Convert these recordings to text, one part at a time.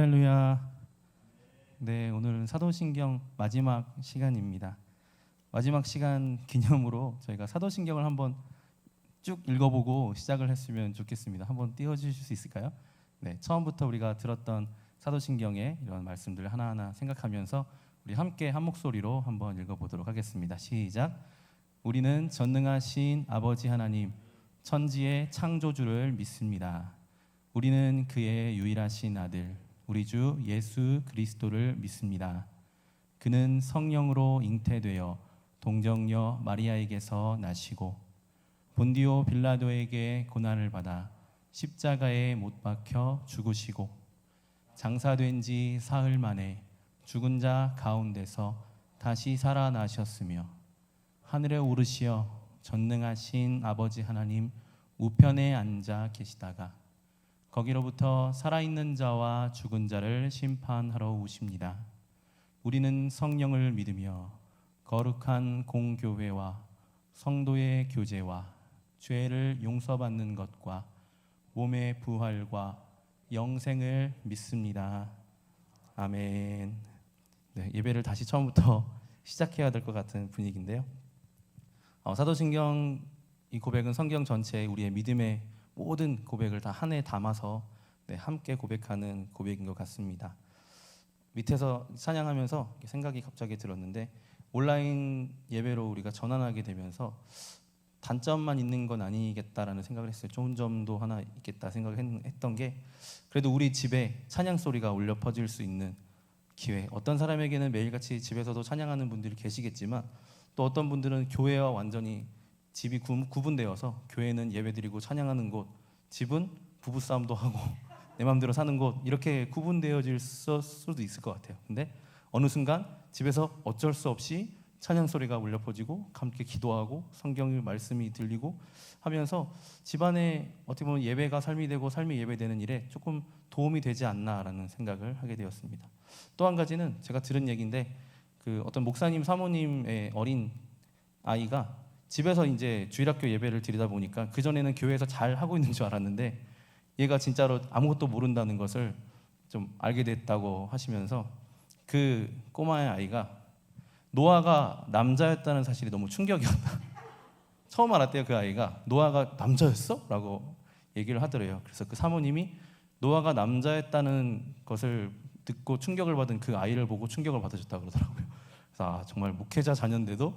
할렐루야. 네, 오늘은 사도신경 마지막 시간입니다. 마지막 시간 기념으로 저희가 사도신경을 한번 쭉 읽어보고 시작을 했으면 좋겠습니다. 한번 띄워주실 수 있을까요? 네, 처음부터 우리가 들었던 사도신경의 이런 말씀들 하나하나 생각하면서 우리 함께 한 목소리로 한번 읽어보도록 하겠습니다. 시작. 우리는 전능하신 아버지 하나님, 천지의 창조주를 믿습니다. 우리는 그의 유일하신 아들, 우리 주 예수 그리스도를 믿습니다. 그는 성령으로 잉태되어 동정녀 마리아에게서 나시고 본디오 빌라도에게 고난을 받아 십자가에 못 박혀 죽으시고 장사된 지 사흘 만에 죽은 자 가운데서 다시 살아나셨으며 하늘에 오르시어 전능하신 아버지 하나님 우편에 앉아 계시다가 거기로부터 살아있는 자와 죽은 자를 심판하러 오십니다. 우리는 성령을 믿으며 거룩한 공교회와 성도의 교제와 죄를 용서받는 것과 몸의 부활과 영생을 믿습니다. 아멘. 네, 예배를 다시 처음부터 시작해야 될 것 같은 분위기인데요. 사도신경 이 고백은 성경 전체에 우리의 믿음의 모든 고백을 다 한 해 담아서 함께 고백하는 고백인 것 같습니다. 밑에서 찬양하면서 생각이 갑자기 들었는데 온라인 예배로 우리가 전환하게 되면서 단점만 있는 건 아니겠다라는 생각을 했어요. 좋은 점도 하나 있겠다 생각했던 게 그래도 우리 집에 찬양 소리가 울려 퍼질 수 있는 기회. 어떤 사람에게는 매일같이 집에서도 찬양하는 분들이 계시겠지만 또 어떤 분들은 교회와 완전히 집이 구분되어서 교회는 예배드리고 찬양하는 곳, 집은 부부싸움도 하고 내 마음대로 사는 곳 이렇게 구분되어질 수도 있을 것 같아요. 근데 어느 순간 집에서 어쩔 수 없이 찬양 소리가 울려 퍼지고 함께 기도하고 성경의 말씀이 들리고 하면서 집안에 어떻게 보면 예배가 삶이 되고 삶이 예배되는 일에 조금 도움이 되지 않나라는 생각을 하게 되었습니다. 또 한 가지는 제가 들은 얘기인데 그 어떤 목사님 사모님의 어린 아이가 집에서 이제 주일학교 예배를 드리다 보니까 그전에는 교회에서 잘 하고 있는 줄 알았는데 얘가 진짜로 아무것도 모른다는 것을 좀 알게 됐다고 하시면서 그 꼬마의 아이가 노아가 남자였다는 사실이 너무 충격이었다. 처음 알았대요. 그 아이가 노아가 남자였어? 라고 얘기를 하더래요. 그래서 그 사모님이 노아가 남자였다는 것을 듣고 충격을 받은 그 아이를 보고 충격을 받으셨다고 그러더라고요. 그래서 정말 목회자 자녀인데도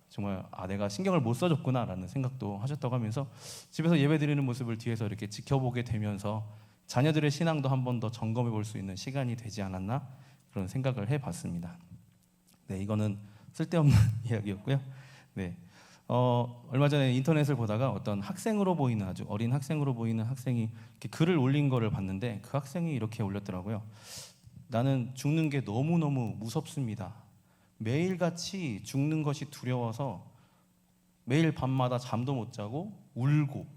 정말 내가 신경을 못 써줬구나라는 생각도 하셨다고 하면서 집에서 예배드리는 모습을 뒤에서 이렇게 지켜보게 되면서 자녀들의 신앙도 한 번 더 점검해 볼 수 있는 시간이 되지 않았나 그런 생각을 해봤습니다. 네, 이거는 쓸데없는 이야기였고요. 네, 얼마 전에 인터넷을 보다가 어떤 학생으로 보이는 아주 어린 학생으로 보이는 학생이 이렇게 글을 올린 거를 봤는데 그 학생이 이렇게 올렸더라고요. 나는 죽는 게 너무너무 무섭습니다. 매일같이 죽는 것이 두려워서 매일 밤마다 잠도 못 자고 울고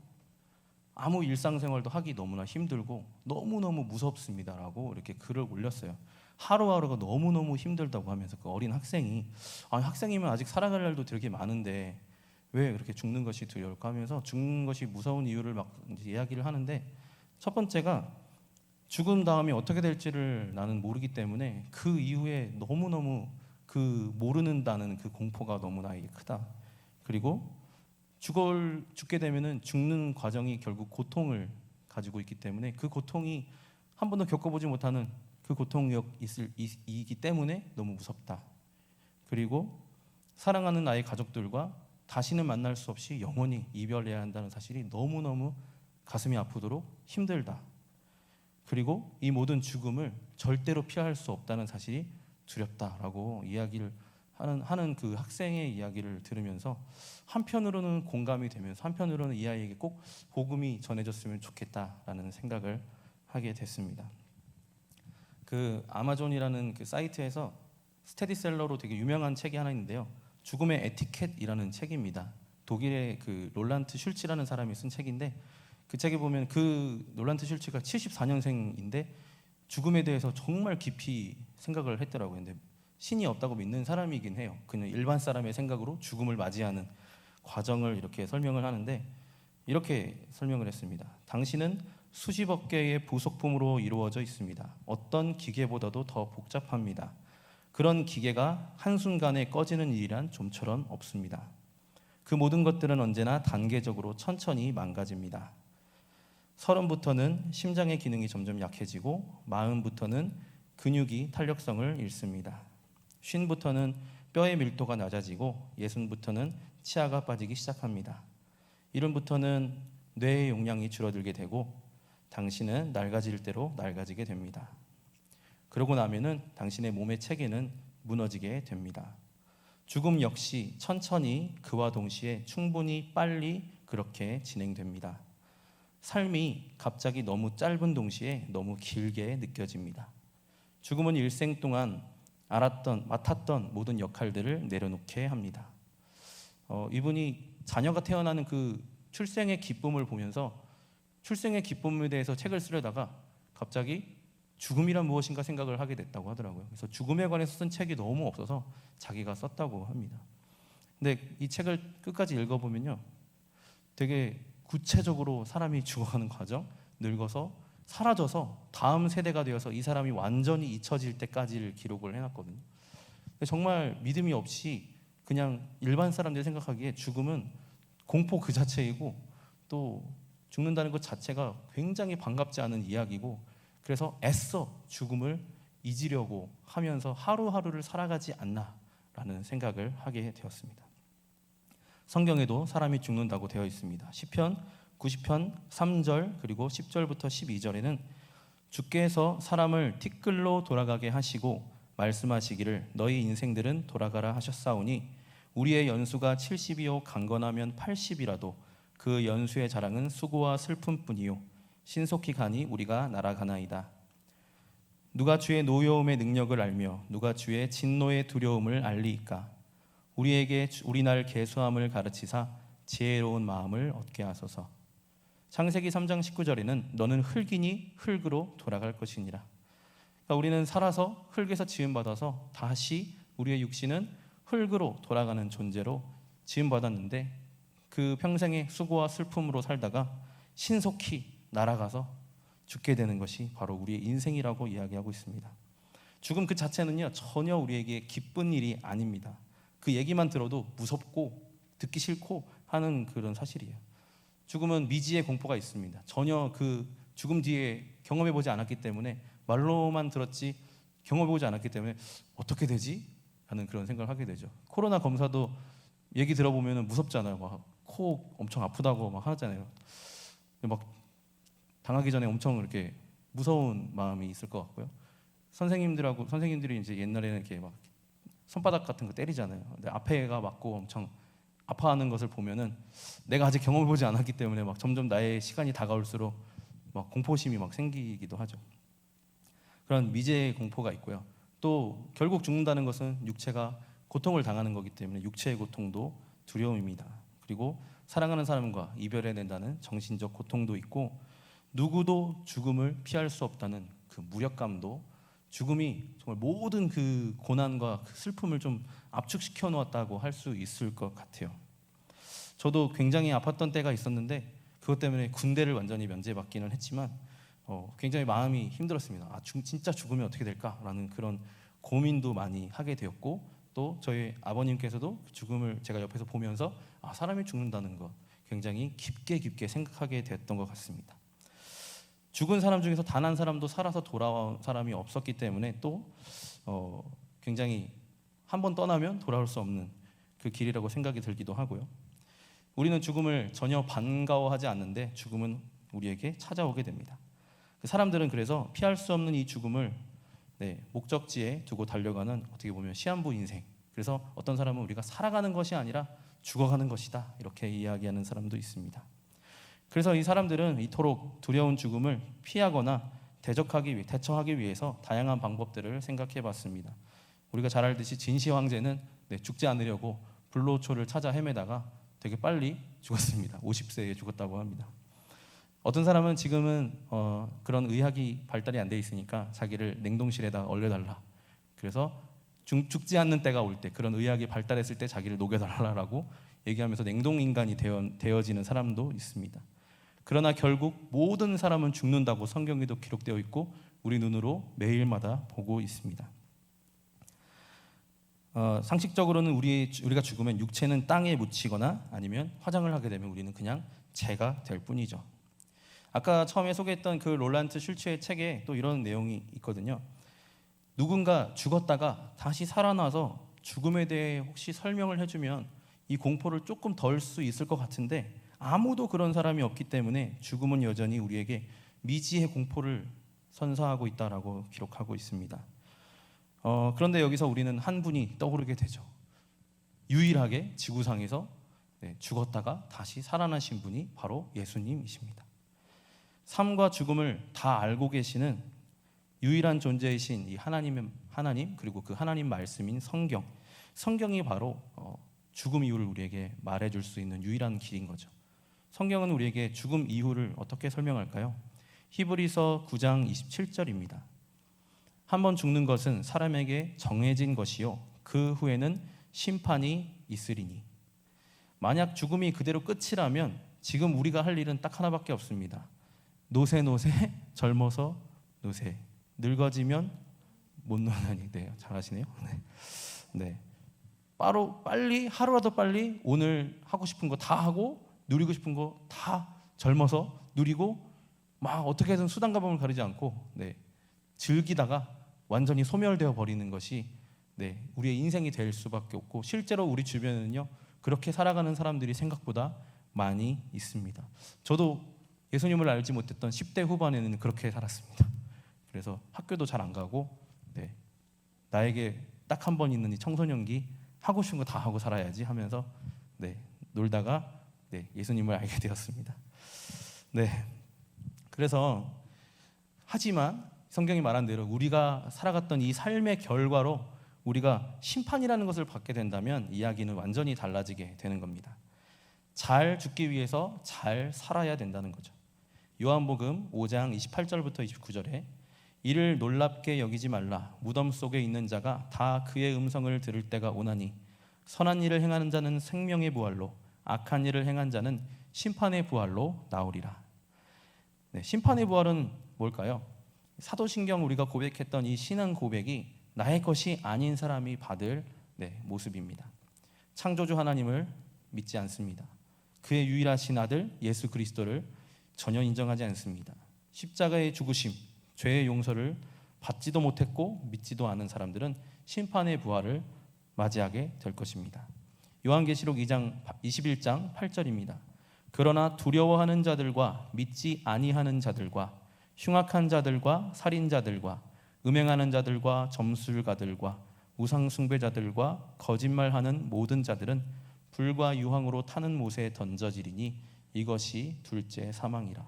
아무 일상생활도 하기 너무나 힘들고 너무너무 무섭습니다라고 이렇게 글을 올렸어요. 하루하루가 너무너무 힘들다고 하면서 그 어린 학생이 학생이면 아직 살아갈 날도 되게 많은데 왜 그렇게 죽는 것이 두려울까 하면서 죽는 것이 무서운 이유를 막 이야기를 하는데 첫 번째가 죽음 다음이 어떻게 될지를 나는 모르기 때문에 그 이후에 너무너무 그 모르는다는 그 공포가 너무나 크다. 그리고 죽게 되면은 죽는 과정이 결국 고통을 가지고 있기 때문에 그 고통이 한 번도 겪어보지 못하는 그 고통이기 때문에 너무 무섭다. 그리고 사랑하는 나의 가족들과 다시는 만날 수 없이 영원히 이별해야 한다는 사실이 너무너무 가슴이 아프도록 힘들다. 그리고 이 모든 죽음을 절대로 피할 수 없다는 사실이 두렵다라고 이야기를 하는 그 학생의 이야기를 들으면서 한편으로는 공감이 되면서 한편으로는 이 아이에게 꼭 복음이 전해졌으면 좋겠다라는 생각을 하게 됐습니다. 그 아마존이라는 그 사이트에서 스테디셀러로 되게 유명한 책이 하나 있는데요. 죽음의 에티켓이라는 책입니다. 독일의 그 롤란트 슐츠라는 사람이 쓴 책인데 그 책에 보면 그 롤란트 슐츠가 74년생인데 죽음에 대해서 정말 깊이 생각을 했더라고요. 근데 신이 없다고 믿는 사람이긴 해요. 그냥 일반 사람의 생각으로 죽음을 맞이하는 과정을 이렇게 설명을 하는데 이렇게 설명을 했습니다. 당신은 수십억 개의 부속품으로 이루어져 있습니다. 어떤 기계보다도 더 복잡합니다. 그런 기계가 한순간에 꺼지는 일이란 좀처럼 없습니다. 그 모든 것들은 언제나 단계적으로 천천히 망가집니다. 30부터는 심장의 기능이 점점 약해지고 40부터는 근육이 탄력성을 잃습니다. 50부터는 뼈의 밀도가 낮아지고 60부터는 치아가 빠지기 시작합니다. 70부터는 뇌의 용량이 줄어들게 되고 당신은 낡아질 대로 낡아지게 됩니다. 그러고 나면은 당신의 몸의 체계는 무너지게 됩니다. 죽음 역시 천천히 그와 동시에 충분히 빨리 그렇게 진행됩니다. 삶이 갑자기 너무 짧은 동시에 너무 길게 느껴집니다. 죽음은 일생 동안 맡았던 모든 역할들을 내려놓게 합니다. 이분이 자녀가 태어나는 그 출생의 기쁨을 보면서 출생의 기쁨에 대해서 책을 쓰려다가 갑자기 죽음이란 무엇인가 생각을 하게 됐다고 하더라고요. 그래서 죽음에 관해서 쓴 책이 너무 없어서 자기가 썼다고 합니다. 근데 이 책을 끝까지 읽어보면요, 되게 구체적으로 사람이 죽어가는 과정, 늙어서 사라져서 다음 세대가 되어서 이 사람이 완전히 잊혀질 때까지를 기록을 해놨거든요. 근데 정말 믿음이 없이 그냥 일반 사람들이 생각하기에 죽음은 공포 그 자체이고 또 죽는다는 것 자체가 굉장히 반갑지 않은 이야기고, 그래서 애써 죽음을 잊으려고 하면서 하루하루를 살아가지 않나라는 생각을 하게 되었습니다. 성경에도 사람이 죽는다고 되어 있습니다. 시편 90편 3절 그리고 10절부터 12절에는 주께서 사람을 티끌로 돌아가게 하시고 말씀하시기를 너희 인생들은 돌아가라 하셨사오니 우리의 연수가 70이요 강건하면 80이라도 그 연수의 자랑은 수고와 슬픔뿐이요 신속히 가니 우리가 날아가나이다. 누가 주의 노여움의 능력을 알며 누가 주의 진노의 두려움을 알리이까. 우리에게 우리 날 계수함을 가르치사 지혜로운 마음을 얻게 하소서. 창세기 3장 19절에는 너는 흙이니 흙으로 돌아갈 것이니라. 그러니까 우리는 살아서 흙에서 지음받아서 다시 우리의 육신은 흙으로 돌아가는 존재로 지음받았는데 그 평생의 수고와 슬픔으로 살다가 신속히 날아가서 죽게 되는 것이 바로 우리의 인생이라고 이야기하고 있습니다. 죽음 그 자체는요 전혀 우리에게 기쁜 일이 아닙니다. 그 얘기만 들어도 무섭고 듣기 싫고 하는 그런 사실이에요. 죽음은 미지의 공포가 있습니다. 전혀 그 죽음 뒤에 경험해보지 않았기 때문에, 말로만 들었지 경험해보지 않았기 때문에 어떻게 되지? 하는 그런 생각을 하게 되죠. 코로나 검사도 얘기 들어보면 무섭잖아요. 막 코 엄청 아프다고 막 하잖아요. 막 당하기 전에 엄청 이렇게 무서운 마음이 있을 것 같고요. 선생님들이 이제 옛날에는 이렇게 막 손바닥 같은 거 때리잖아요. 근데 앞에가 맞고 엄청 아파하는 것을 보면은 내가 아직 경험해보지 않았기 때문에 막 점점 나의 시간이 다가올수록 막 공포심이 막 생기기도 하죠. 그런 미제의 공포가 있고요. 또 결국 죽는다는 것은 육체가 고통을 당하는 거기 때문에 육체의 고통도 두려움입니다. 그리고 사랑하는 사람과 이별해야 된다는 정신적 고통도 있고, 누구도 죽음을 피할 수 없다는 그 무력감도, 죽음이 정말 모든 그 고난과 그 슬픔을 좀 압축시켜 놓았다고 할 수 있을 것 같아요. 저도 굉장히 아팠던 때가 있었는데 그것 때문에 군대를 완전히 면제받기는 했지만 굉장히 마음이 힘들었습니다. 진짜 죽으면 어떻게 될까라는 그런 고민도 많이 하게 되었고, 또 저희 아버님께서도 죽음을 제가 옆에서 보면서 사람이 죽는다는 것 굉장히 깊게 생각하게 됐던 것 같습니다. 죽은 사람 중에서 단 한 사람도 살아서 돌아온 사람이 없었기 때문에 또 굉장히 한 번 떠나면 돌아올 수 없는 그 길이라고 생각이 들기도 하고요. 우리는 죽음을 전혀 반가워하지 않는데 죽음은 우리에게 찾아오게 됩니다. 사람들은 그래서 피할 수 없는 이 죽음을 목적지에 두고 달려가는, 어떻게 보면 시한부 인생, 그래서 어떤 사람은 우리가 살아가는 것이 아니라 죽어가는 것이다 이렇게 이야기하는 사람도 있습니다. 그래서 이 사람들은 이토록 두려운 죽음을 피하거나 대처하기 위해서 다양한 방법들을 생각해 봤습니다. 우리가 잘 알듯이 진시 황제는 죽지 않으려고 불로초를 찾아 헤매다가 되게 빨리 죽었습니다. 50세에 죽었다고 합니다. 어떤 사람은 지금은 그런 의학이 발달이 안 돼 있으니까 자기를 냉동실에다 얼려달라, 그래서 죽지 않는 때가 올 때, 그런 의학이 발달했을 때 자기를 녹여달라고 얘기하면서 냉동인간이 되어지는 사람도 있습니다. 그러나 결국 모든 사람은 죽는다고 성경에도 기록되어 있고 우리 눈으로 매일마다 보고 있습니다. 상식적으로는 우리가 죽으면 육체는 땅에 묻히거나 아니면 화장을 하게 되면 우리는 그냥 재가 될 뿐이죠. 아까 처음에 소개했던 그 롤란트 슐츠의 책에 또 이런 내용이 있거든요. 누군가 죽었다가 다시 살아나서 죽음에 대해 혹시 설명을 해주면 이 공포를 조금 덜 수 있을 것 같은데 아무도 그런 사람이 없기 때문에 죽음은 여전히 우리에게 미지의 공포를 선사하고 있다라고 기록하고 있습니다. 그런데 여기서 우리는 한 분이 떠오르게 되죠. 유일하게 지구상에서 죽었다가 다시 살아나신 분이 바로 예수님이십니다. 삶과 죽음을 다 알고 계시는 유일한 존재이신 이 하나님 그리고 그 하나님 말씀인 성경이 바로 죽음 이후를 우리에게 말해줄 수 있는 유일한 길인 거죠. 성경은 우리에게 죽음 이후를 어떻게 설명할까요? 히브리서 9장 27절입니다. 한번 죽는 것은 사람에게 정해진 것이요 그 후에는 심판이 있으리니. 만약 죽음이 그대로 끝이라면 지금 우리가 할 일은 딱 하나밖에 없습니다. 노세 젊어서 노세 늙어지면 못 노나니. 네, 잘하시네요. 네. 빨리 하루라도 빨리 오늘 하고 싶은 거 다 하고 누리고 싶은 거 다 젊어서 누리고 막 어떻게든 수단 가방을 가리지 않고 즐기다가 완전히 소멸되어 버리는 것이 우리의 인생이 될 수밖에 없고 실제로 우리 주변에는요 그렇게 살아가는 사람들이 생각보다 많이 있습니다. 저도 예수님을 알지 못했던 10대 후반에는 그렇게 살았습니다. 그래서 학교도 잘 안 가고 나에게 딱 한 번 있는 이 청소년기 하고 싶은 거 다 하고 살아야지 하면서 놀다가 예수님을 알게 되었습니다. 그래서 하지만 성경이 말한 대로 우리가 살아갔던 이 삶의 결과로 우리가 심판이라는 것을 받게 된다면 이야기는 완전히 달라지게 되는 겁니다. 잘 죽기 위해서 잘 살아야 된다는 거죠. 요한복음 5장 28절부터 29절에 이를 놀랍게 여기지 말라. 무덤 속에 있는 자가 다 그의 음성을 들을 때가 오나니 선한 일을 행하는 자는 생명의 부활로 악한 일을 행한 자는 심판의 부활로 나오리라. 심판의 부활은 뭘까요? 사도신경 우리가 고백했던 이 신앙 고백이 나의 것이 아닌 사람이 받을 모습입니다. 창조주 하나님을 믿지 않습니다. 그의 유일하신 아들 예수 그리스도를 전혀 인정하지 않습니다. 십자가의 죽으심, 죄의 용서를 받지도 못했고 믿지도 않은 사람들은 심판의 부활을 맞이하게 될 것입니다. 요한계시록 21장 8절입니다. 그러나 두려워하는 자들과 믿지 아니하는 자들과 흉악한 자들과 살인자들과 음행하는 자들과 점술가들과 우상숭배자들과 거짓말하는 모든 자들은 불과 유황으로 타는 못에 던져지리니 이것이 둘째 사망이라.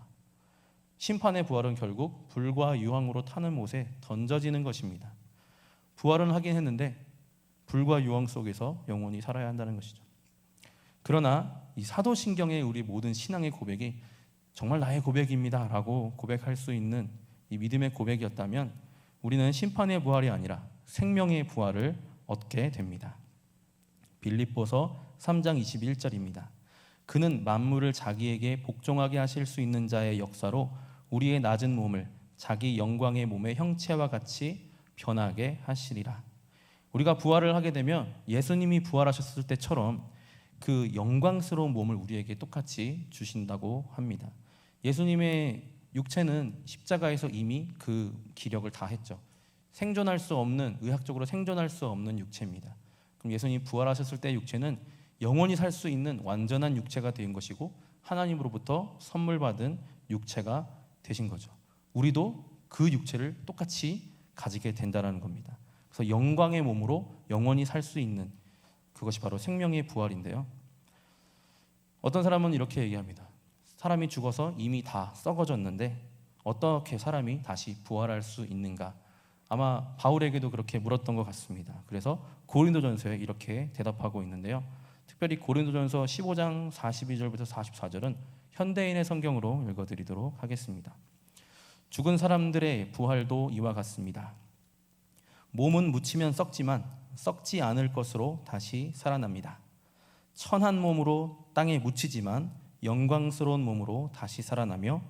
심판의 부활은 결국 불과 유황으로 타는 못에 던져지는 것입니다. 부활은 하긴 했는데 불과 유황 속에서 영원히 살아야 한다는 것이죠. 그러나 이 사도신경의 우리 모든 신앙의 고백이 정말 나의 고백입니다 라고 고백할 수 있는 이 믿음의 고백이었다면 우리는 심판의 부활이 아니라 생명의 부활을 얻게 됩니다. 빌립보서 3장 21절입니다. 그는 만물을 자기에게 복종하게 하실 수 있는 자의 역사로 우리의 낮은 몸을 자기 영광의 몸의 형체와 같이 변하게 하시리라. 우리가 부활을 하게 되면 예수님이 부활하셨을 때처럼 그 영광스러운 몸을 우리에게 똑같이 주신다고 합니다. 예수님의 육체는 십자가에서 이미 그 기력을 다 했죠. 생존할 수 없는, 의학적으로 생존할 수 없는 육체입니다. 그럼 예수님이 부활하셨을 때 육체는 영원히 살 수 있는 완전한 육체가 된 것이고 하나님으로부터 선물 받은 육체가 되신 거죠. 우리도 그 육체를 똑같이 가지게 된다는 겁니다. 그래서 영광의 몸으로 영원히 살 수 있는 그것이 바로 생명의 부활인데요. 어떤 사람은 이렇게 얘기합니다. 사람이 죽어서 이미 다 썩어졌는데 어떻게 사람이 다시 부활할 수 있는가? 아마 바울에게도 그렇게 물었던 것 같습니다. 그래서 고린도전서에 이렇게 대답하고 있는데요. 특별히 고린도전서 15장 42절부터 44절은 현대인의 성경으로 읽어드리도록 하겠습니다. 죽은 사람들의 부활도 이와 같습니다. 몸은 묻히면 썩지만 썩지 않을 것으로 다시 살아납니다. 천한 몸으로 땅에 묻히지만 영광스러운 몸으로 다시 살아나며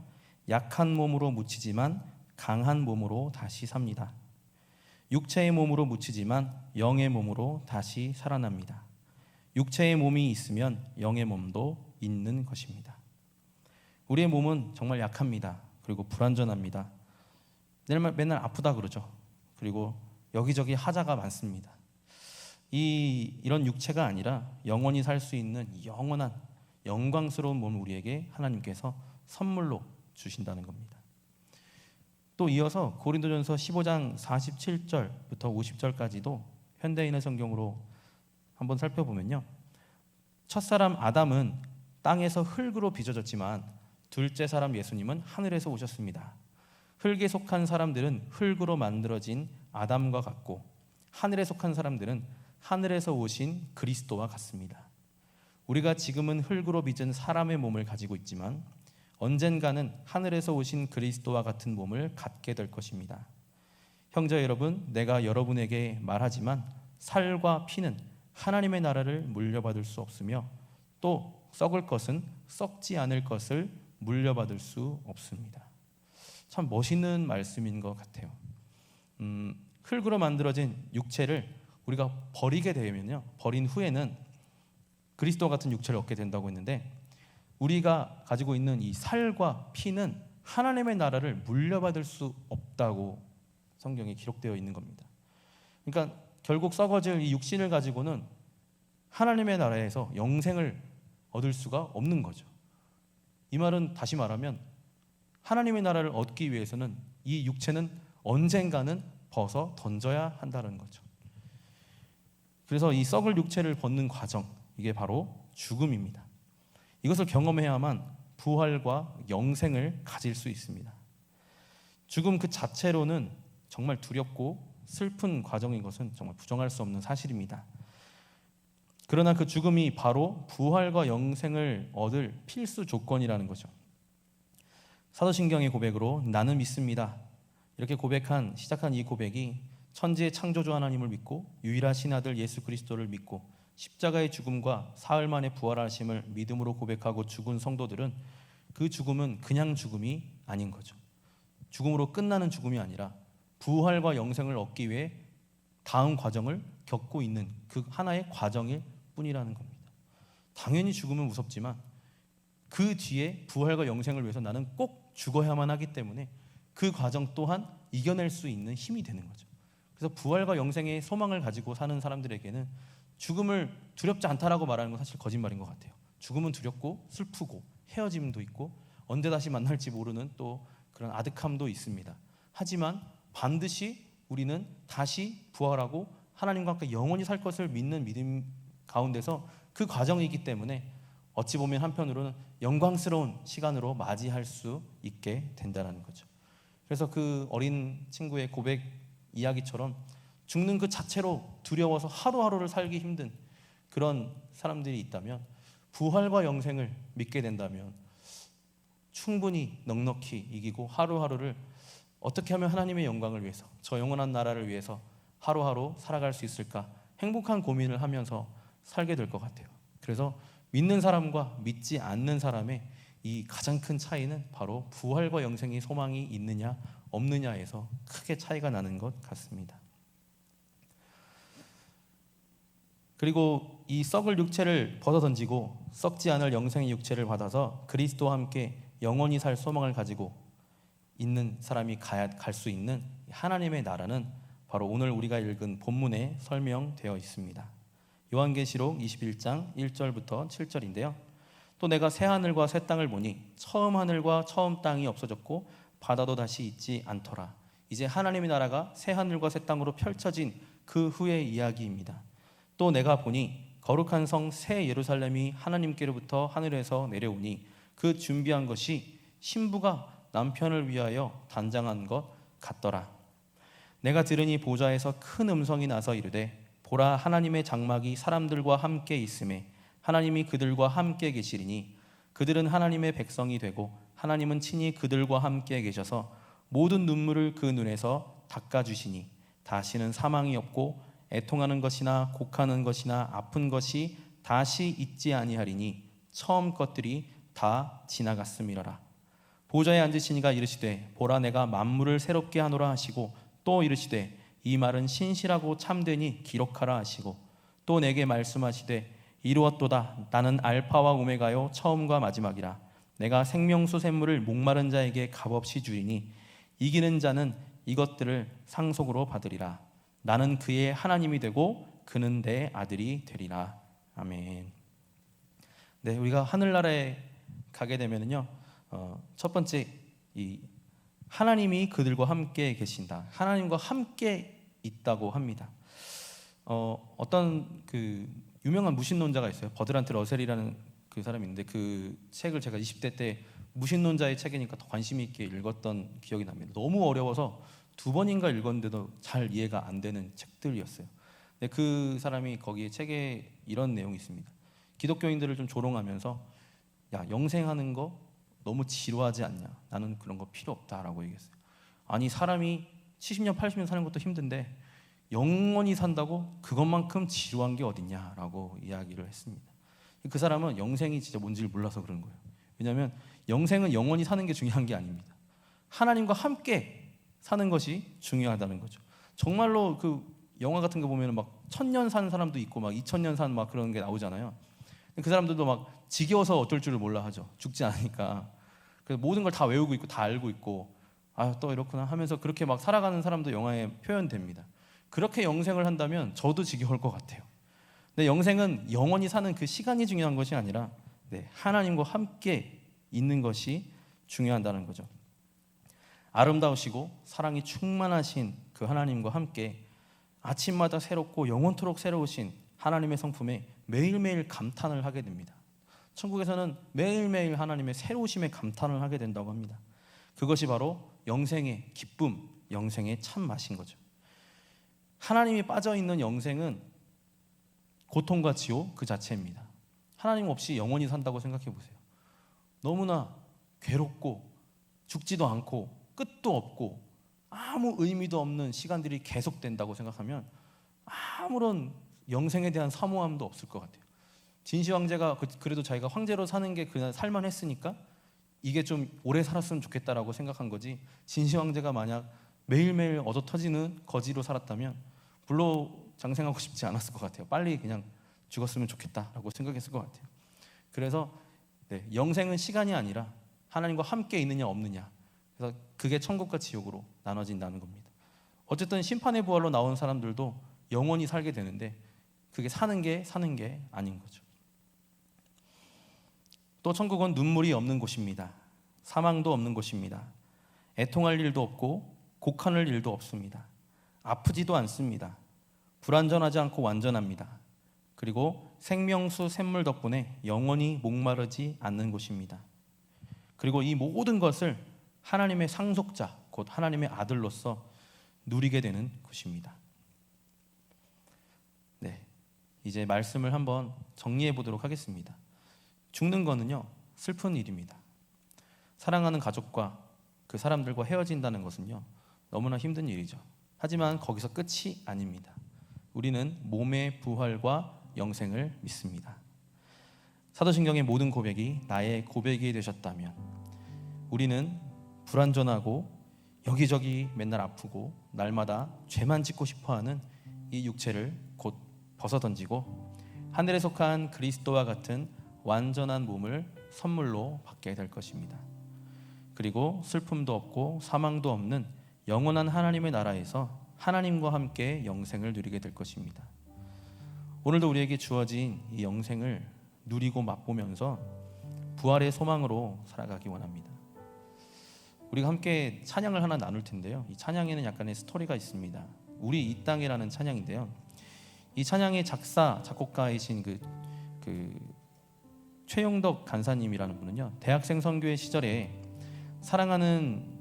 약한 몸으로 묻히지만 강한 몸으로 다시 삽니다. 육체의 몸으로 묻히지만 영의 몸으로 다시 살아납니다. 육체의 몸이 있으면 영의 몸도 있는 것입니다. 우리의 몸은 정말 약합니다. 그리고 불완전합니다. 맨날 아프다 그러죠. 그리고 여기저기 하자가 많습니다. 이런 육체가 아니라 영원히 살 수 있는 영원한 영광스러운 몸을 우리에게 하나님께서 선물로 주신다는 겁니다. 또 이어서 고린도전서 15장 47절부터 50절까지도 현대인의 성경으로 한번 살펴보면요, 첫사람 아담은 땅에서 흙으로 빚어졌지만 둘째 사람 예수님은 하늘에서 오셨습니다. 흙에 속한 사람들은 흙으로 만들어진 아담과 같고 하늘에 속한 사람들은 하늘에서 오신 그리스도와 같습니다. 우리가 지금은 흙으로 빚은 사람의 몸을 가지고 있지만 언젠가는 하늘에서 오신 그리스도와 같은 몸을 갖게 될 것입니다. 형제 여러분, 내가 여러분에게 말하지만 살과 피는 하나님의 나라를 물려받을 수 없으며 또 썩을 것은 썩지 않을 것을 물려받을 수 없습니다. 참 멋있는 말씀인 것 같아요. 흙으로 만들어진 육체를 우리가 버리게 되면요, 버린 후에는 그리스도 같은 육체를 얻게 된다고 했는데, 우리가 가지고 있는 이 살과 피는 하나님의 나라를 물려받을 수 없다고 성경에 기록되어 있는 겁니다. 그러니까 결국 썩어질 이 육신을 가지고는 하나님의 나라에서 영생을 얻을 수가 없는 거죠. 이 말은 다시 말하면 하나님의 나라를 얻기 위해서는 이 육체는 언젠가는 벗어 던져야 한다는 거죠. 그래서 이 썩을 육체를 벗는 과정, 이게 바로 죽음입니다. 이것을 경험해야만 부활과 영생을 가질 수 있습니다. 죽음 그 자체로는 정말 두렵고 슬픈 과정인 것은 정말 부정할 수 없는 사실입니다. 그러나 그 죽음이 바로 부활과 영생을 얻을 필수 조건이라는 거죠. 사도신경의 고백으로 나는 믿습니다, 이렇게 시작한 이 고백이 천지의 창조주 하나님을 믿고 유일하신 아들 예수 그리스도를 믿고 십자가의 죽음과 사흘 만에 부활하심을 믿음으로 고백하고 죽은 성도들은 그 죽음은 그냥 죽음이 아닌 거죠. 죽음으로 끝나는 죽음이 아니라 부활과 영생을 얻기 위해 다음 과정을 겪고 있는 그 하나의 과정일 뿐이라는 겁니다. 당연히 죽음은 무섭지만 그 뒤에 부활과 영생을 위해서 나는 꼭 죽어야만 하기 때문에 그 과정 또한 이겨낼 수 있는 힘이 되는 거죠. 그래서 부활과 영생의 소망을 가지고 사는 사람들에게는 죽음을 두렵지 않다라고 말하는 건 사실 거짓말인 것 같아요. 죽음은 두렵고 슬프고 헤어짐도 있고 언제 다시 만날지 모르는 또 그런 아득함도 있습니다. 하지만 반드시 우리는 다시 부활하고 하나님과 함께 영원히 살 것을 믿는 믿음 가운데서 그 과정이기 때문에 어찌 보면 한편으로는 영광스러운 시간으로 맞이할 수 있게 된다는 거죠. 그래서 그 어린 친구의 고백 이야기처럼 죽는 그 자체로 두려워서 하루하루를 살기 힘든 그런 사람들이 있다면 부활과 영생을 믿게 된다면 충분히 넉넉히 이기고 하루하루를 어떻게 하면 하나님의 영광을 위해서 저 영원한 나라를 위해서 하루하루 살아갈 수 있을까 행복한 고민을 하면서 살게 될 것 같아요. 그래서 믿는 사람과 믿지 않는 사람의 이 가장 큰 차이는 바로 부활과 영생의 소망이 있느냐 없느냐에서 크게 차이가 나는 것 같습니다. 그리고 이 썩을 육체를 벗어던지고 썩지 않을 영생의 육체를 받아서 그리스도와 함께 영원히 살 소망을 가지고 있는 사람이 갈 수 있는 하나님의 나라는 바로 오늘 우리가 읽은 본문에 설명되어 있습니다. 요한계시록 21장 1절부터 7절인데요. 또 내가 새 하늘과 새 땅을 보니 처음 하늘과 처음 땅이 없어졌고 바다도 다시 있지 않더라. 이제 하나님의 나라가 새 하늘과 새 땅으로 펼쳐진 그 후의 이야기입니다. 또 내가 보니 거룩한 성 새 예루살렘이 하나님께로부터 하늘에서 내려오니 그 준비한 것이 신부가 남편을 위하여 단장한 것 같더라. 내가 들으니 보좌에서 큰 음성이 나서 이르되 보라, 하나님의 장막이 사람들과 함께 있음에 하나님이 그들과 함께 계시리니 그들은 하나님의 백성이 되고 하나님은 친히 그들과 함께 계셔서 모든 눈물을 그 눈에서 닦아주시니 다시는 사망이 없고 애통하는 것이나 곡하는 것이나 아픈 것이 다시 있지 아니하리니 처음 것들이 다 지나갔음이러라. 보좌에 앉으시니가 이르시되 보라 내가 만물을 새롭게 하노라 하시고 또 이르시되 이 말은 신실하고 참되니 기록하라 하시고 또 내게 말씀하시되 이루었도다. 나는 알파와 오메가요 처음과 마지막이라. 내가 생명수 샘물을 목마른 자에게 값없이 주리니 이기는 자는 이것들을 상속으로 받으리라. 나는 그의 하나님이 되고 그는 내 아들이 되리라. 아멘. 네, 우리가 하늘나라에 가게 되면은요, 첫 번째 이 하나님이 그들과 함께 계신다. 하나님과 함께 있다고 합니다. 어떤 그 유명한 무신론자가 있어요. 버드란트 러셀이라는 그 사람이 있는데 그 책을 제가 20대 때 무신론자의 책이니까 더 관심 있게 읽었던 기억이 납니다. 너무 어려워서 2번인가 읽었는데도 잘 이해가 안 되는 책들이었어요. 근데 그 사람이 거기에 책에 이런 내용이 있습니다. 기독교인들을 좀 조롱하면서 야, 영생하는 거 너무 지루하지 않냐? 나는 그런 거 필요 없다라고 얘기했어요. 아니, 사람이 70년, 80년 사는 것도 힘든데 영원히 산다고 그것만큼 지루한 게 어딨냐라고 이야기를 했습니다. 그 사람은 영생이 진짜 뭔지를 몰라서 그런 거예요. 왜냐하면 영생은 영원히 사는 게 중요한 게 아닙니다. 하나님과 함께 사는 것이 중요하다는 거죠. 정말로 그 영화 같은 거 보면 막 1000년 사는 사람도 있고 막 2000년 사는 막 그런 게 나오잖아요. 그 사람들도 막 지겨워서 어쩔 줄을 몰라 하죠. 죽지 않으니까. 그래서 모든 걸 다 외우고 있고 다 알고 있고 아, 또 이렇구나 하면서 그렇게 막 살아가는 사람도 영화에 표현됩니다. 그렇게 영생을 한다면 저도 지겨울 것 같아요. 근데 영생은 영원히 사는 그 시간이 중요한 것이 아니라 하나님과 함께 있는 것이 중요하다는 거죠. 아름다우시고 사랑이 충만하신 그 하나님과 함께 아침마다 새롭고 영원토록 새로우신 하나님의 성품에 매일매일 감탄을 하게 됩니다. 천국에서는 매일매일 하나님의 새로우심에 감탄을 하게 된다고 합니다. 그것이 바로 영생의 기쁨, 영생의 참 맛인 거죠. 하나님이 빠져있는 영생은 고통과 지옥 그 자체입니다. 하나님 없이 영원히 산다고 생각해 보세요. 너무나 괴롭고 죽지도 않고 끝도 없고 아무 의미도 없는 시간들이 계속된다고 생각하면 아무런 영생에 대한 사모함도 없을 것 같아요. 진시 황제가 그래도 자기가 황제로 사는 게 그냥 살만했으니까 이게 좀 오래 살았으면 좋겠다라고 생각한 거지, 진시 황제가 만약 매일매일 얻어터지는 거지로 살았다면 불로 장생하고 싶지 않았을 것 같아요. 빨리 그냥 죽었으면 좋겠다라고 생각했을 것 같아요. 그래서 영생은 시간이 아니라 하나님과 함께 있느냐 없느냐, 그래서 그게 천국과 지옥으로 나눠진다는 겁니다. 어쨌든 심판의 부활로 나온 사람들도 영원히 살게 되는데 그게 사는 게 아닌 거죠. 또 천국은 눈물이 없는 곳입니다. 사망도 없는 곳입니다. 애통할 일도 없고 곡한할 일도 없습니다. 아프지도 않습니다. 불완전하지 않고 완전합니다. 그리고 생명수 샘물 덕분에 영원히 목마르지 않는 곳입니다. 그리고 이 모든 것을 하나님의 상속자, 곧 하나님의 아들로서 누리게 되는 곳입니다. 이제 말씀을 한번 정리해 보도록 하겠습니다. 죽는 거는요, 슬픈 일입니다. 사랑하는 가족과 그 사람들과 헤어진다는 것은요, 너무나 힘든 일이죠. 하지만 거기서 끝이 아닙니다. 우리는 몸의 부활과 영생을 믿습니다. 사도신경의 모든 고백이 나의 고백이 되셨다면 우리는 불완전하고 여기저기 맨날 아프고 날마다 죄만 짓고 싶어하는 이 육체를 곧 벗어던지고 하늘에 속한 그리스도와 같은 완전한 몸을 선물로 받게 될 것입니다. 그리고 슬픔도 없고 사망도 없는 영원한 하나님의 나라에서 하나님과 함께 영생을 누리게 될 것입니다. 오늘도 우리에게 주어진 이 영생을 누리고 맛보면서 부활의 소망으로 살아가기 원합니다. 우리가 함께 찬양을 하나 나눌 텐데요. 이 찬양에는 약간의 스토리가 있습니다. 우리 이 땅이라는 찬양인데요. 이 찬양의 작사, 작곡가이신 그 최용덕 간사님이라는 분은요, 대학생 선교회 시절에 사랑하는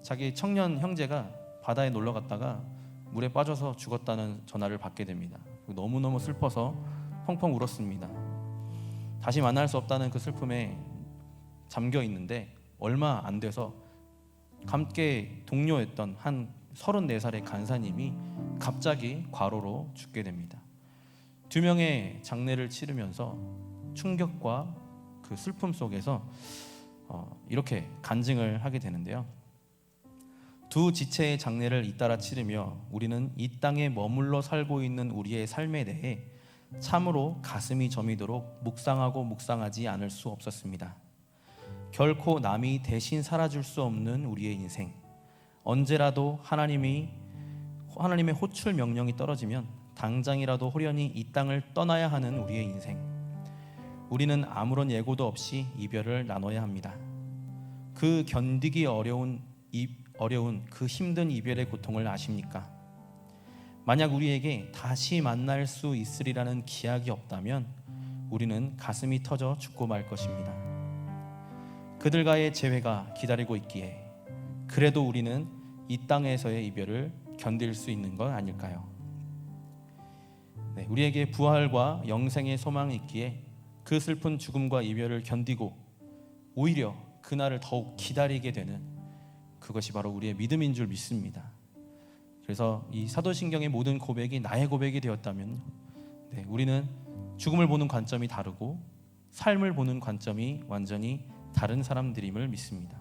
자기 청년 형제가 바다에 놀러 갔다가 물에 빠져서 죽었다는 전화를 받게 됩니다. 너무너무 슬퍼서 펑펑 울었습니다. 다시 만날 수 없다는 그 슬픔에 잠겨 있는데 얼마 안 돼서 함께 동료였던 한 34살의 간사님이 갑자기 과로로 죽게 됩니다. 2명의 장례를 치르면서 충격과 그 그 슬픔 속에서 이렇게 간증을 하게 되는데요. 두 지체의 장례를 잇따라 치르며 우리는 이 땅에 머물러 살고 있는 우리의 삶에 대해 참으로 가슴이 저미도록 묵상하고 묵상하지 않을 수 없었습니다. 결코 남이 대신 살아줄 수 없는 우리의 인생, 언제라도 하나님의 호출 명령이 떨어지면 당장이라도 호련히 이 땅을 떠나야 하는 우리의 인생, 우리는 아무런 예고도 없이 이별을 나눠야 합니다. 그 견디기 어려운 그 힘든 이별의 고통을 아십니까? 만약 우리에게 다시 만날 수 있으리라는 기약이 없다면 우리는 가슴이 터져 죽고 말 것입니다. 그들과의 재회가 기다리고 있기에 그래도 우리는 이 땅에서의 이별을 견딜 수 있는 건 아닐까요? 네, 우리에게 부활과 영생의 소망이 있기에 그 슬픈 죽음과 이별을 견디고 오히려 그날을 더욱 기다리게 되는, 그것이 바로 우리의 믿음인 줄 믿습니다. 그래서 이 사도신경의 모든 고백이 나의 고백이 되었다면 우리는 죽음을 보는 관점이 다르고 삶을 보는 관점이 완전히 다른 사람들임을 믿습니다.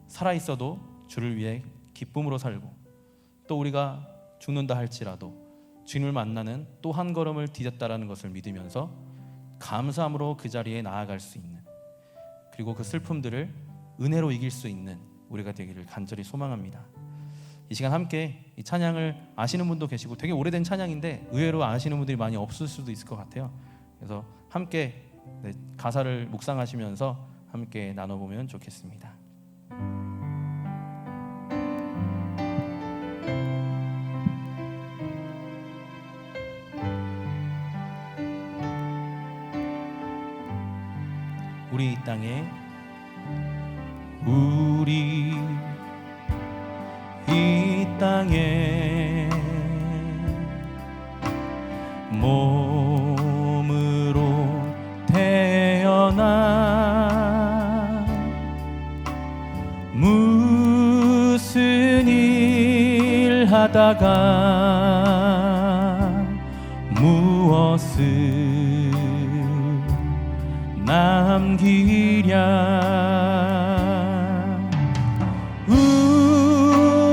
살아있어도 주를 위해 기쁨으로 살고, 또 우리가 죽는다 할지라도 주님을 만나는 또 한 걸음을 디뎠다라는 것을 믿으면서 감사함으로 그 자리에 나아갈 수 있는, 그리고 그 슬픔들을 은혜로 이길 수 있는 우리가 되기를 간절히 소망합니다. 이 시간 함께 이 찬양을 아시는 분도 계시고 되게 오래된 찬양인데 의외로 아시는 분들이 많이 없을 수도 있을 것 같아요. 그래서 함께 가사를 묵상하시면서 함께 나눠보면 좋겠습니다. 우리 이 땅에, 우리 이 땅에 몸으로 태어나 무슨 일 하다가 무엇을 남기랴.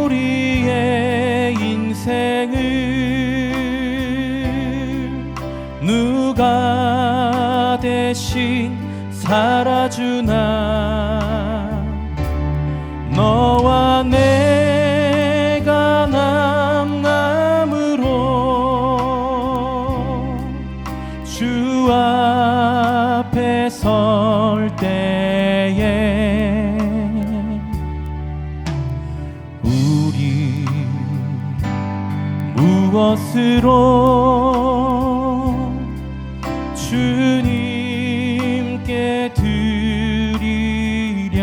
우리의 인생을 누가 대신 살아주나. 너와 내가 남남으로 주 앞에 설 때에 우리 무엇으로 주님께 드리랴.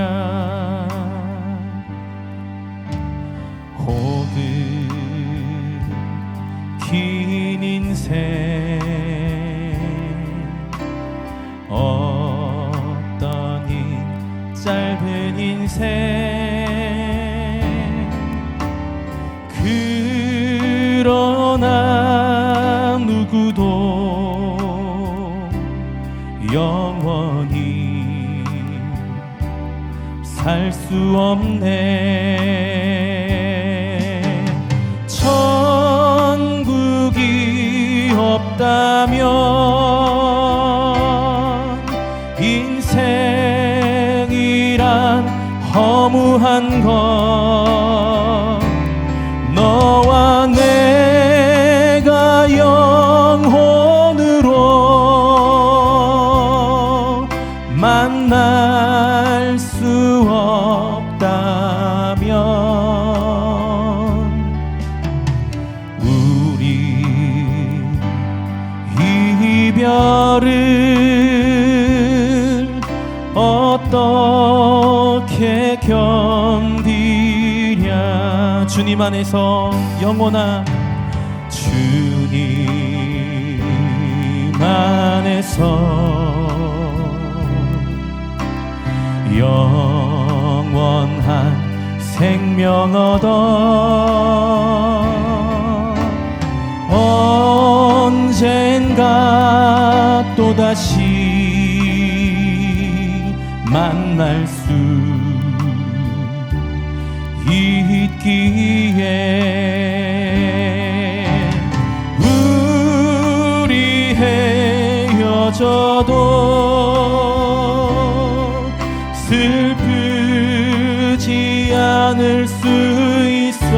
혹은 긴 인생 어떤 이 짧은 인생 그러나 누구도 영원히 살 수 없네. 천국이 없다면 인생이란 허무한 것. 너와 내가 영혼으로 만날 수 없다면 우리 이별을 어떻게 견디랴. 주님 안에서 영원한, 주님 안에서 영원한 생명 얻어 언젠가 또다시 만날 수 있기에 우리 헤어져도 슬프지 않을 수 있어.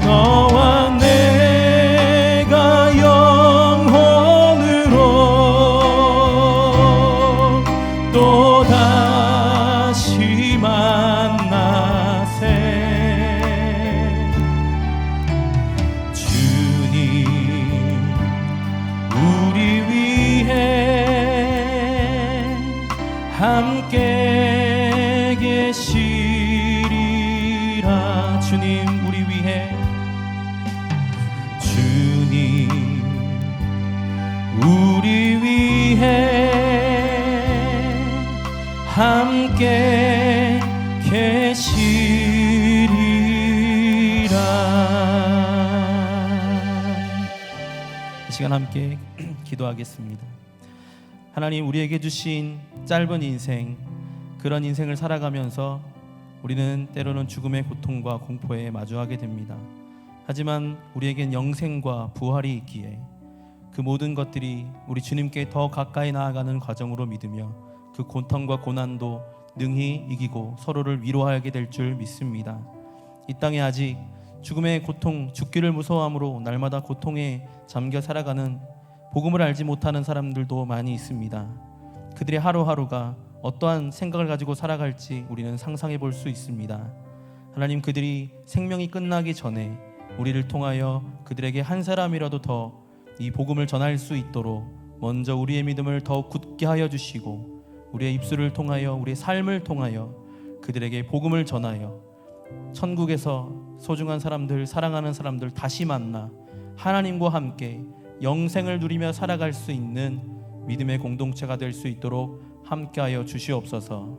너와 내가 영혼으로 또다시 만나세. 주님 우리 위해 함께 계시리라. 주님 우리 위해, 주님 우리 위해 함께 계시리라. 이 시간 함께 기도하겠습니다. 하나님, 우리에게 주신 짧은 인생, 그런 인생을 살아가면서 우리는 때로는 죽음의 고통과 공포에 마주하게 됩니다. 하지만 우리에겐 영생과 부활이 있기에 그 모든 것들이 우리 주님께 더 가까이 나아가는 과정으로 믿으며 그 고통과 고난도 능히 이기고 서로를 위로하게 될 줄 믿습니다. 이 땅에 아직 죽음의 고통, 죽기를 무서워함으로 날마다 고통에 잠겨 살아가는, 복음을 알지 못하는 사람들도 많이 있습니다. 그들의 하루하루가 어떠한 생각을 가지고 살아갈지 우리는 상상해 볼 수 있습니다. 하나님, 그들이 생명이 끝나기 전에 우리를 통하여 그들에게 한 사람이라도 더 이 복음을 전할 수 있도록 먼저 우리의 믿음을 더욱 굳게 하여 주시고, 우리의 입술을 통하여, 우리의 삶을 통하여 그들에게 복음을 전하여 천국에서 소중한 사람들, 사랑하는 사람들 다시 만나 하나님과 함께 영생을 누리며 살아갈 수 있는 믿음의 공동체가 될 수 있도록 함께하여 주시옵소서.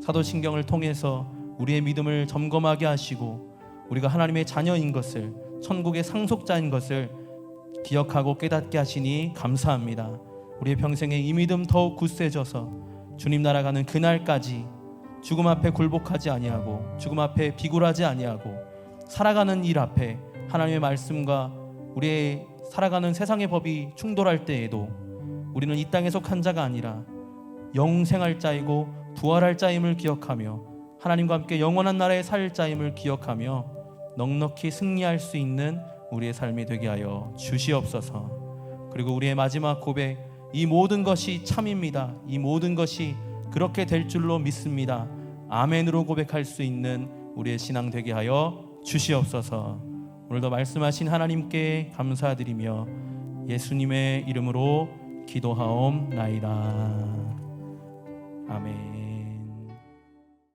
사도신경을 통해서 우리의 믿음을 점검하게 하시고 우리가 하나님의 자녀인 것을, 천국의 상속자인 것을 기억하고 깨닫게 하시니 감사합니다. 우리의 평생에 이 믿음 더욱 굳세져서 주님 나라가는 그날까지 죽음 앞에 굴복하지 아니하고, 죽음 앞에 비굴하지 아니하고, 살아가는 일 앞에 하나님의 말씀과 우리의 살아가는 세상의 법이 충돌할 때에도 우리는 이 땅에 속한 자가 아니라 영생할 자이고 부활할 자임을 기억하며 하나님과 함께 영원한 나라에 살 자임을 기억하며 넉넉히 승리할 수 있는 우리의 삶이 되게 하여 주시옵소서. 그리고 우리의 마지막 고백, 이 모든 것이 참입니다. 이 모든 것이 그렇게 될 줄로 믿습니다. 아멘으로 고백할 수 있는 우리의 신앙 되게 하여 주시옵소서. 오늘도 말씀하신 하나님께 감사드리며 예수님의 이름으로 기도하옵나이다. 아멘.